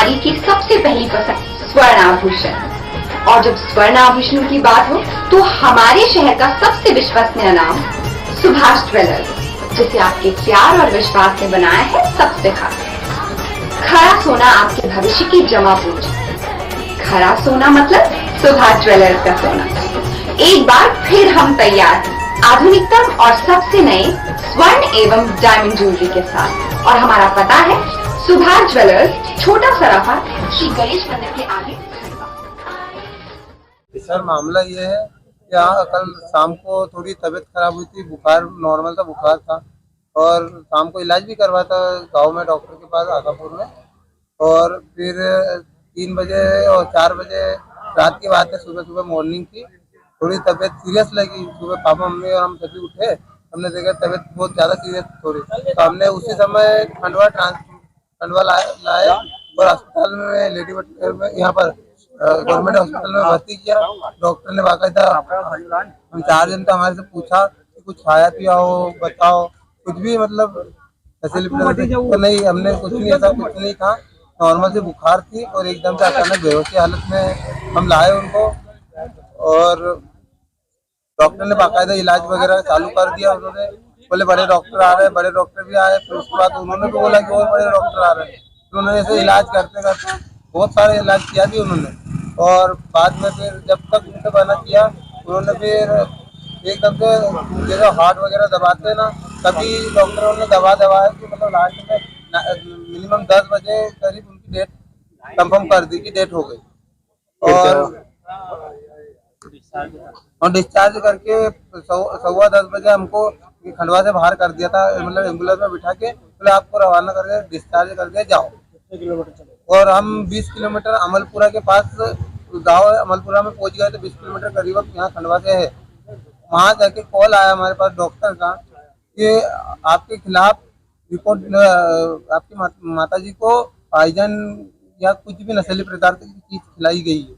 नारी की सबसे पहली पसंद स्वर्ण आभूषण। और जब स्वर्ण आभूषणों की बात हो तो हमारे शहर का सबसे विश्वसनीय नाम सुभाष ज्वेलर्स, जिसे आपके प्यार और विश्वास ने बनाया है सबसे खास। खरा सोना आपके भविष्य की जमा पूंजी। खरा सोना मतलब सुभाष ज्वेलर्स का सोना। एक बार फिर हम तैयार हैं आधुनिकतम और सबसे नए स्वर्ण एवं डायमंड ज्वेलरी के साथ। और हमारा पता है सुभाष ज्वेलर्स, छोटा सराफा, श्री गणेश मंदिर के आगे। सर मामला ये है कि यहाँ कल शाम को थोड़ी तबीयत खराब हुई थी, बुखार नॉर्मल था, बुखार था और शाम को इलाज भी करवाया था गांव में डॉक्टर के पास आगापुर में। और फिर 3 बजे और 4 बजे रात की बात है, सुबह सुबह मॉर्निंग की थोड़ी तबीयत सीरियस लगी। सुबह पापा मम्मी और हम सभी उठे, हमने देखा तबीयत बहुत ज़्यादा सीरियस थोड़ी, तो हमने उसी समय खंडवा लाए और अस्पताल में लेडी में यहाँ पर गवर्नमेंट हॉस्पिटल में भर्ती किया। डॉक्टर ने बाकायदा हम 4 दिन का हमारे से पूछा कि कुछ खाया पिया हो, बताओ कुछ भी, मतलब तो नहीं, हमने कुछ नहीं, ऐसा कुछ नहीं कहा। नॉर्मल से बुखार थी और एकदम से अचानक बेहोशी हालत में हम लाए उनको और डॉक्टर ने बाकायदा इलाज वगैरह चालू कर दिया। उन्होंने बोले बड़े डॉक्टर आ रहे हैं, बड़े डॉक्टर भी आए। फिर उसके बाद उन्होंने भी बोला कि और बड़े डॉक्टर आ रहे हैं। तो उन्होंने ऐसे इलाज करते करते बहुत सारे इलाज किया भी उन्होंने। और बाद में फिर जब तक उनसे बना किया, उन्होंने फिर एकदम से जैसे हार्ट वगैरह दबाते हैं ना, तभी डॉक्टरों ने दबाया कि मतलब लास्ट में मिनिमम 10 बजे करीब उनकी डेट कंफर्म कर दी कि डेट हो गई। और डिस्चार्ज करके 10:15 बजे हमको खंडवा से बाहर कर दिया था, मतलब एम्बुलेंस में बिठा के बोले आपको रवाना करके डिस्चार्ज कर दिया, जाओ। और हम 20 किलोमीटर अमलपुरा के पास गांव अमलपुरा में पहुंच गए थे। 20 किलोमीटर करीब यहाँ खंडवा से है। वहां जाके कॉल आया हमारे पास डॉक्टर का कि आपके खिलाफ रिपोर्ट, आपकी माता जी को पॉइजन या कुछ भी नशीली पदार्थ की चीज खिलाई गई है,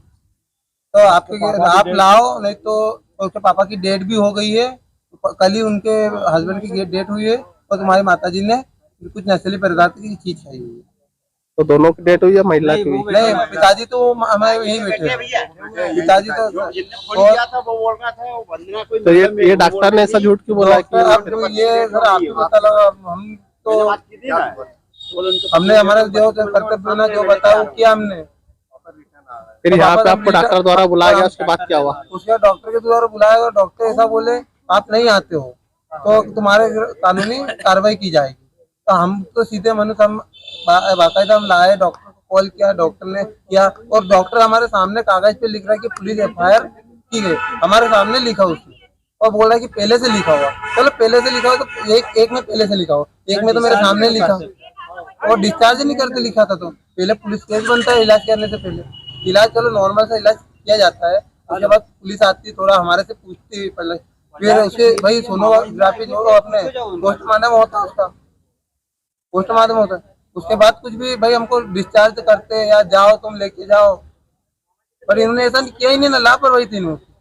तो आप लाओ, नहीं तो उसके पापा की डेट भी हो गई है, कल ही उनके हस्बैंड की डेट हुई है और तुम्हारी माताजी ने कुछ नशीली पदार्थ की चीज खाई हुई है। तो दोनों की डेट हुई है, महिला की हुई? नहीं, पिताजी तो हमारे यही बैठे, पिताजी तो तो ये डॉक्टर ने ऐसा झूठ क्यों बोला कि आपको ये सर आपको पता लगा? हम तो हमने हमारे जो कर्तव्य ना जो बताया किया हमने। फिर यहाँ पे आपको डॉक्टर द्वारा बुलाया गया, उसके बाद क्या हुआ? उसके डॉक्टर के द्वारा बुलाया गया, डॉक्टर ऐसा बोले आप नहीं आते हो तो तुम्हारे कानूनी कार्रवाई की जाएगी। तो हम तो सीधे मनुष्य, हम बाकायदा हम लाए, डॉक्टर को कॉल किया, डॉक्टर ने किया और डॉक्टर हमारे सामने कागज पे लिख रहा है कि पुलिस FIR की गई, हमारे सामने लिखा उसने और बोल रहा है कि पहले से लिखा हुआ। चलो पहले से लिखा हो तो एक में पहले से लिखा हो, एक में तो मेरे सामने लिखा और डिस्चार्ज नहीं करते लिखा था। तो पहले पुलिस केस बनता है इलाज करने से पहले। इलाज चलो नॉर्मल सा इलाज किया जाता है, उसके बाद पुलिस आती है, थोड़ा हमारे से पूछती है पहले, फिर उसके भाई सोनोग्राफी जो अपने पोस्टमार्टम होता है, उसका पोस्टमार्टम होता है, उसके बाद कुछ भी भाई हमको डिस्चार्ज करते हैं या जाओ तुम लेके जाओ। पर इन्होंने ऐसा किया ही नहीं ना, लापरवाही थी इन्होंने।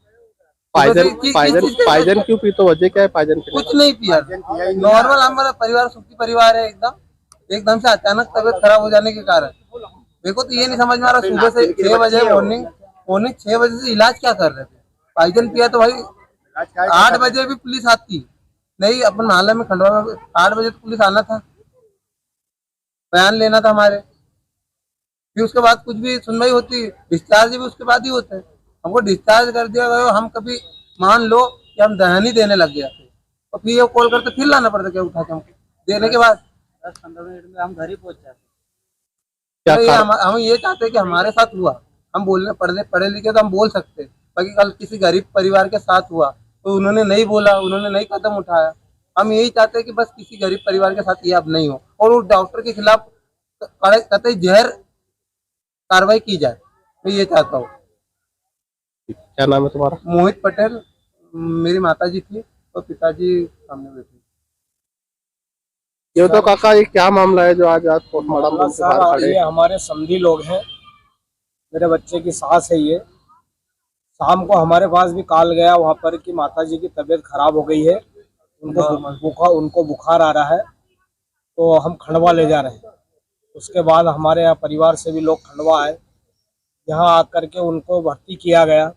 पाइजन क्यों पी? तो वजह क्या है पाइजन पीने? कुछ नहीं पिया, नॉर्मल हमारा परिवार सुखी परिवार है एकदम से अचानक तबीयत खराब हो जाने के कारण। देखो तो ये नहीं समझ में आ रहा, सुबह से 6 बजे मॉर्निंग 6 बजे से इलाज क्या कर रहे थे? पाइजन पिया तो भाई 8 बजे भी पुलिस आती नहीं, अपन नाला में खंडवा में 8 बजे तो पुलिस आना था, बयान लेना था हमारे, फिर उसके बाद कुछ भी सुनवाई होती, डिस्चार्ज भी उसके बाद ही होता है। हमको डिस्चार्ज कर दिया गया, हम कभी मान लो कि हम दहन ही देने लग गया तो फिर ये कॉल करते फिर लाना पड़ता क्या उठा के हमको, देने के बाद 10-15 मिनट में हम घर ही पहुंच जाते। हम ये चाहते हैं कि हमारे साथ हुआ, हम बोलने पढ़े लिखे तो हम बोल सकते, बाकी कल किसी गरीब परिवार के साथ हुआ तो उन्होंने नहीं बोला, उन्होंने नहीं कदम उठाया। हम यही चाहते हैं कि बस किसी गरीब परिवार के साथ ये अब नहीं हो और उस डॉक्टर के खिलाफ कतई जहर कार्रवाई की जाए, मैं ये चाहता हूँ। क्या नाम है तुम्हारा? मोहित पटेल, मेरी माताजी थी और पिताजी सामने बैठे। ये तो काका ये क्या मामला है जो आज पोस्टमार्टम से बाहर खड़े? ये हमारे समधी लोग हैं, मेरे बच्चे की सास है। ये शाम को हमारे पास भी कॉल गया वहाँ पर कि माताजी की तबीयत खराब हो गई है, उनको बुखार आ रहा है, तो हम खंडवा ले जा रहे हैं। उसके बाद हमारे यहाँ परिवार से भी लोग खंडवा आए, यहाँ आकर के उनको भर्ती किया गया।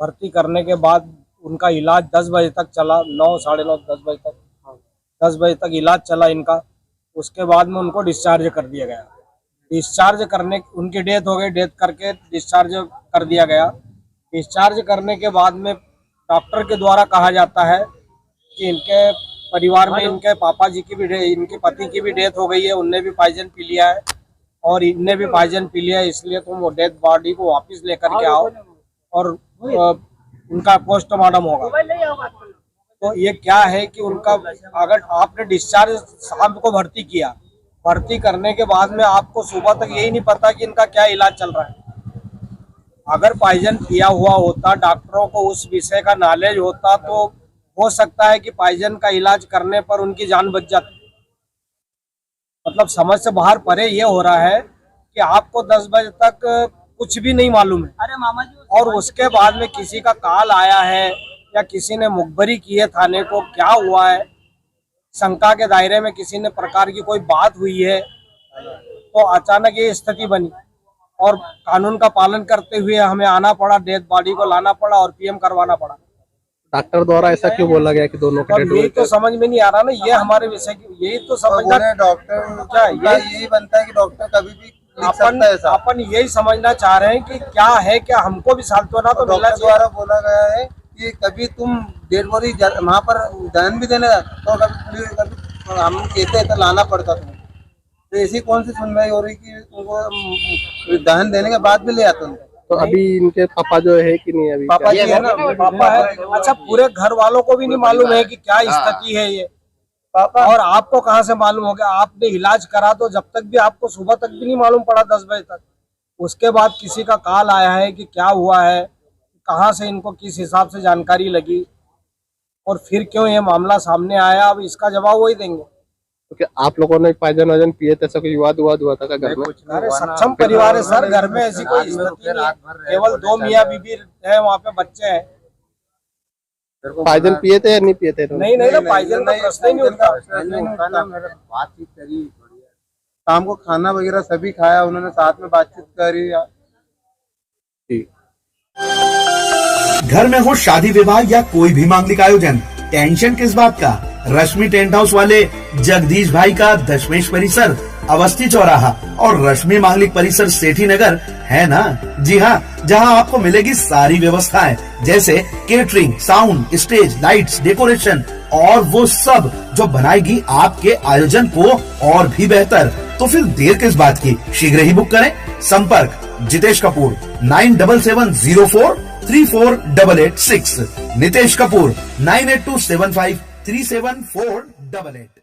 भर्ती करने के बाद उनका इलाज 10 बजे तक चला, 9, साढ़े 9, 10 बजे तक इलाज चला इनका। उसके बाद में उनको डिस्चार्ज कर दिया गया। डिस्चार्ज करने उनकी डेथ हो गई, डेथ करके डिस्चार्ज कर दिया गया। डिस्चार्ज करने के बाद में डॉक्टर के द्वारा कहा जाता है कि इनके परिवार में इनके पापा जी की भी इनके पति की भी डेथ हो गई है, उनने भी पॉइजन पी लिया है और इनने भी पॉइजन पी लिया है, इसलिए तुम वो डेथ बॉडी को वापस लेकर के आओ और उनका पोस्टमार्टम होगा। तो ये क्या है कि उनका अगर आपने डिस्चार्ज शाम को भर्ती किया, भर्ती करने के बाद में आपको सुबह तक यही नहीं पता कि इनका क्या इलाज चल रहा है। अगर पॉइजन पिया हुआ होता, डॉक्टरों को उस विषय का नॉलेज होता, तो हो सकता है कि पॉइजन का इलाज करने पर उनकी जान बच जाती। मतलब समझ से बाहर परे ये हो रहा है कि आपको 10 बजे तक कुछ भी नहीं मालूम है, अरे मामा जी, और उसके बाद में किसी का कॉल आया है या किसी ने मुखबरी की है थाने को, क्या हुआ है, शंका के दायरे में किसी ने प्रकार की कोई बात हुई है, तो अचानक ये स्थिति बनी और कानून का पालन करते हुए हमें आना पड़ा, डेथ बॉडी को लाना पड़ा और पीएम करवाना पड़ा। डॉक्टर द्वारा ऐसा क्यों बोला गया कि दोनों की और डेथ यही हुई? तो समझ में नहीं आ रहा ना, ये हमारे विषय की यही तो समझना। डॉक्टर क्या यही बनता है कि डॉक्टर कभी भी लिख सकता है ऐसा। अपन यही समझना चाह रहे हैं कि क्या है, क्या हमको भी सांत्वना तो मिलना डॉक्टर द्वारा बोला गया है कि कभी तुम डेड बॉडी वहाँ पर दहन भी देने तो कभी हम कहते हैं तो लाना पड़ता तुम्हें। तो ऐसी कौन सी सुनवाई हो रही कि उनको दहन देने के बाद भी ले आते हैं? तो अभी इनके पापा जो है कि नहीं? अभी पापा जी है ना, पापा है। अच्छा, पूरे घर वालों को भी नहीं मालूम है कि क्या स्थिति है ये पापा। और आपको कहाँ से मालूम हो गया? आपने इलाज करा तो जब तक भी आपको सुबह तक भी नहीं मालूम पड़ा 10 बजे तक। उसके बाद किसी का कॉल आया है कि क्या हुआ है, कहाँ से इनको किस हिसाब से जानकारी लगी और फिर क्यों ये मामला सामने आया, अब इसका जवाब वही देंगे। तो आप लोगों ने पॉइजन वाइजन पिए थे, ऐसा कोई विवाद हुआ था घर में? अरे सक्षम परिवार है सर, घर में ऐसी कोई स्थिति नहीं है, केवल 2 मियाँ बीबी है, वहाँ पे बच्चे हैं। पॉइजन पिए थे या नहीं पिए थे? नहीं ना, पॉइजन का प्रश्न ही नहीं उठता। बातचीत करी, शाम को खाना वगैरह सभी खाया उन्होंने, साथ में बातचीत करी। घर में हो शादी विवाह या कोई भी मांगलिक आयोजन, टेंशन किस बात का। रश्मि टेंट हाउस वाले जगदीश भाई का दशमेश परिसर, अवस्थी चौराहा और रश्मि मांगलिक परिसर सेठी नगर है ना। जी हाँ, जहाँ आपको मिलेगी सारी व्यवस्थाएं, जैसे catering, sound, stage, lights, decoration और वो सब जो बनाएगी आपके आयोजन को और भी बेहतर। तो फिर देर किस बात की, शीघ्र ही बुक करें। संपर्क जितेश कपूर 9770434886, नितेश कपूर 9827537488।